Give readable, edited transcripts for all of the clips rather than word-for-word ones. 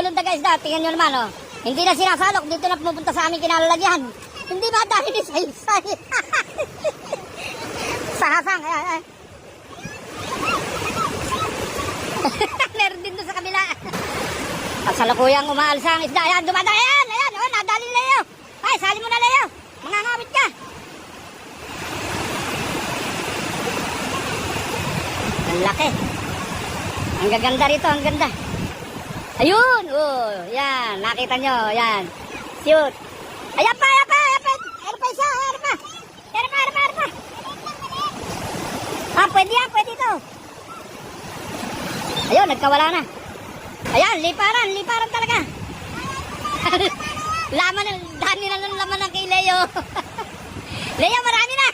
naglulundag guys da. Tingnan nyo naman oh. Hindi na sinasalok. Dito na pumupunta sa aming kinalalagyan. Hindi ba dahil ni Saysay? Sahasang. Ayan. Meron din doon sa kabila. At sa lukuyang umaalsa ang isda. Ayan, dumadaan. Ayan. Oh, nadali na Leo. Ay, sali mo na Leo. Mangangawit ka. Ang laki. Ang gaganda rito, ang ganda. Ayun, oh, yan, nakita nyo, yan. Shoot. Ayan pa. Ano pa isa, ano pa. Ah, pwede ito. Ayun, nagkawala na. Ayan, liparan talaga. Dami na ng laman ng kay Leo. Leo, marami na.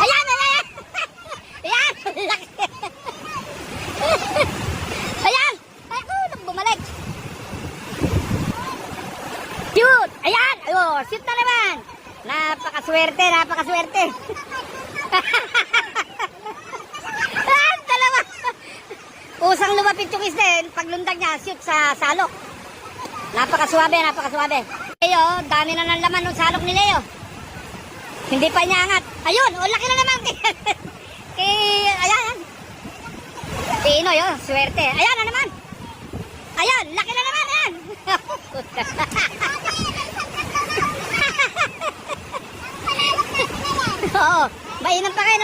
Ayan, laki. Ayan, bumalik. Cute. Ayan, shoot na naman. Napakaswerte. Dalawa. Usang lumapit yung isda, paglundag niya, shoot sa salok. Napakaswabe. Leo, dami na ng laman ng salok ni Leo. Hindi pa niya angat. Ayun, laki na naman. Ayan. Pinoy, swerte. Ayan na naman. Ayan, laki na naman. Ayan. Oo, mainam pa kayo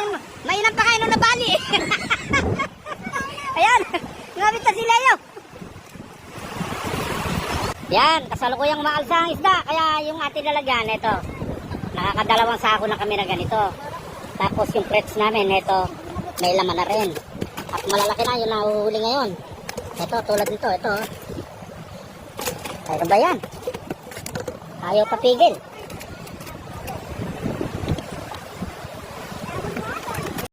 nung nabali. Ayan, ngabit na si Leo. Yan, kasalukuyang umaalsa ang isda. Kaya yung ating lalagyan, ito. Nakakadalawang sako na kami na ganito. Tapos yung crates namin, ito, may laman na rin. At malalaki na yung nahuhuli ngayon. Ito, tulad nito, ito. Ano ba yan? Ayaw papigil.